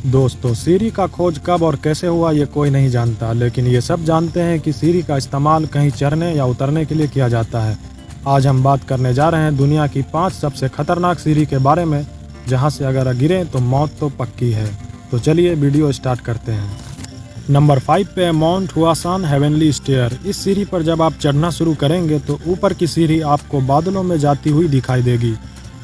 दोस्तों, सीरी का खोज कब और कैसे हुआ ये कोई नहीं जानता, लेकिन ये सब जानते हैं कि सीरी का इस्तेमाल कहीं चढ़ने या उतरने के लिए किया जाता है। आज हम बात करने जा रहे हैं दुनिया की 5 सबसे खतरनाक सीरी के बारे में, जहां से अगर गिरे तो मौत तो पक्की है। तो चलिए वीडियो स्टार्ट करते हैं। नंबर 5 पे है माउंट हुआसान हेवनली स्टेयर। इस सीरी पर जब आप चढ़ना शुरू करेंगे तो ऊपर की सीरी आपको बादलों में जाती हुई दिखाई देगी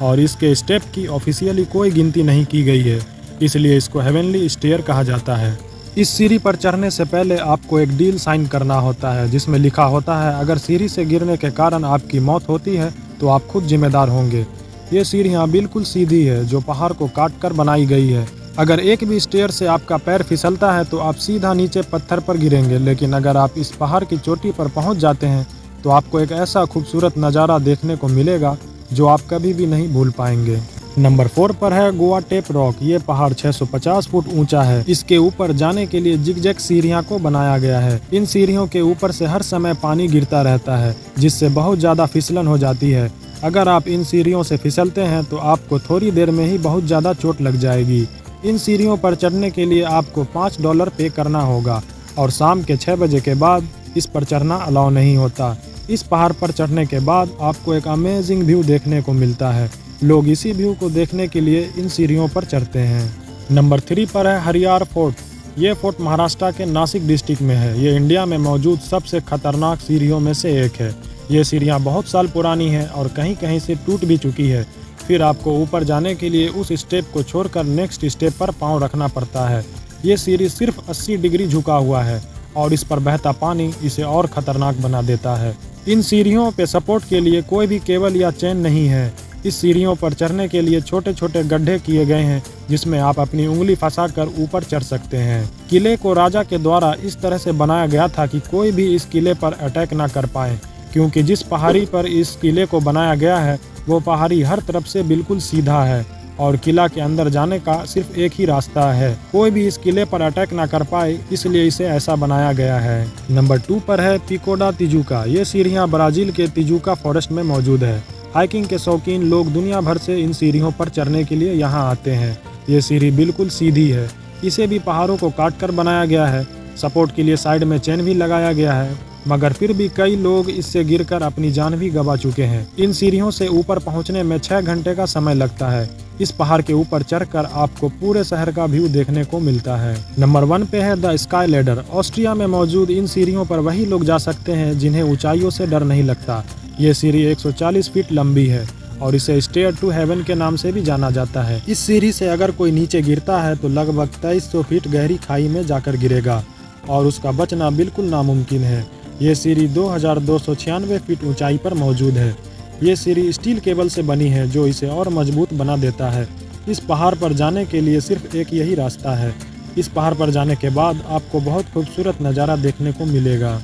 और इसके स्टेप की ऑफिशियली कोई गिनती नहीं की गई है, इसलिए इसको हेवनली स्टेयर कहा जाता है। इस सीढ़ी पर चढ़ने से पहले आपको एक डील साइन करना होता है, जिसमें लिखा होता है अगर सीढ़ी से गिरने के कारण आपकी मौत होती है तो आप खुद जिम्मेदार होंगे। ये सीढ़ियाँ बिल्कुल सीधी है, जो पहाड़ को काट कर बनाई गई है। अगर एक भी स्टेयर से आपका पैर फिसलता है तो आप सीधा नीचे पत्थर पर गिरेंगे, लेकिन अगर आप इस पहाड़ की चोटी पर पहुँच जाते हैं तो आपको एक ऐसा खूबसूरत नज़ारा देखने को मिलेगा जो आप कभी भी नहीं भूल पाएंगे। नंबर 4 पर है गोवा टेप रॉक। ये पहाड़ 650 फुट ऊंचा है। इसके ऊपर जाने के लिए जिगजैग सीढ़ियों को बनाया गया है। इन सीढ़ियों के ऊपर से हर समय पानी गिरता रहता है, जिससे बहुत ज़्यादा फिसलन हो जाती है। अगर आप इन सीढ़ियों से फिसलते हैं तो आपको थोड़ी देर में ही बहुत ज़्यादा चोट लग जाएगी। इन सीढ़ियों पर चढ़ने के लिए आपको $5 पे करना होगा और शाम के 6 बजे के बाद इस पर चढ़ना अलाउ नहीं होता। इस पहाड़ पर चढ़ने के बाद आपको एक अमेजिंग व्यू देखने को मिलता है। लोग इसी व्यू को देखने के लिए इन सीढ़ियों पर चढ़ते हैं। नंबर 3 पर है हरियार फोर्ट। ये फोर्ट महाराष्ट्र के नासिक डिस्ट्रिक्ट में है। ये इंडिया में मौजूद सबसे खतरनाक सीढ़ियों में से एक है। ये सीढ़ियाँ बहुत साल पुरानी हैं और कहीं कहीं से टूट भी चुकी है। फिर आपको ऊपर जाने के लिए उस स्टेप को छोड़कर नेक्स्ट स्टेप पर पाँव रखना पड़ता है। ये सीढ़ी सिर्फ 80 डिग्री झुका हुआ है और इस पर बहता पानी इसे और खतरनाक बना देता है। इन सीढ़ियों पे सपोर्ट के लिए कोई भी केबल या चेन नहीं है। इस सीढ़ियों पर चढ़ने के लिए छोटे छोटे गड्ढे किए गए हैं, जिसमें आप अपनी उंगली फंसाकर ऊपर चढ़ सकते हैं। किले को राजा के द्वारा इस तरह से बनाया गया था कि कोई भी इस किले पर अटैक ना कर पाए, क्योंकि जिस पहाड़ी पर इस किले को बनाया गया है वो पहाड़ी हर तरफ से बिल्कुल सीधा है और किला के अंदर जाने का सिर्फ एक ही रास्ता है। कोई भी इस किले पर अटैक ना कर पाए, इसलिए इसे ऐसा बनाया गया है। नंबर 2 पर है पिको दा तिजुका। ये सीढ़ियाँ ब्राजील के तिजुका फॉरेस्ट में मौजूद है। हाइकिंग के शौकीन लोग दुनिया भर से इन सीढ़ियों पर चढ़ने के लिए यहाँ आते हैं। ये सीढ़ी बिल्कुल सीधी है। इसे भी पहाड़ों को काट कर बनाया गया है। सपोर्ट के लिए साइड में चेन भी लगाया गया है, मगर फिर भी कई लोग इससे गिरकर अपनी जान भी गंवा चुके हैं। इन सीढ़ियों से ऊपर पहुंचने में 6 घंटे का समय लगता है। इस पहाड़ के ऊपर चढ़कर आपको पूरे शहर का व्यू देखने को मिलता है। नंबर 1 पे है द स्काई लैडर। ऑस्ट्रिया में मौजूद इन सीढ़ियों पर वही लोग जा सकते हैं जिन्हें ऊंचाइयों से डर नहीं लगता। ये सीढ़ी 140 फीट लंबी है और इसे स्टेयर टू हेवन के नाम से भी जाना जाता है। इस सीढ़ी से अगर कोई नीचे गिरता है तो लगभग 2300 फीट गहरी खाई में जाकर गिरेगा और उसका बचना बिल्कुल नामुमकिन है। ये सीढ़ी 2296 फीट ऊंचाई पर मौजूद है। ये सीढ़ी स्टील केबल से बनी है, जो इसे और मजबूत बना देता है। इस पहाड़ पर जाने के लिए सिर्फ एक यही रास्ता है। इस पहाड़ पर जाने के बाद आपको बहुत खूबसूरत नज़ारा देखने को मिलेगा।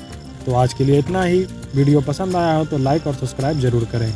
तो आज के लिए इतना ही। वीडियो पसंद आया हो तो लाइक और सब्सक्राइब जरूर करें।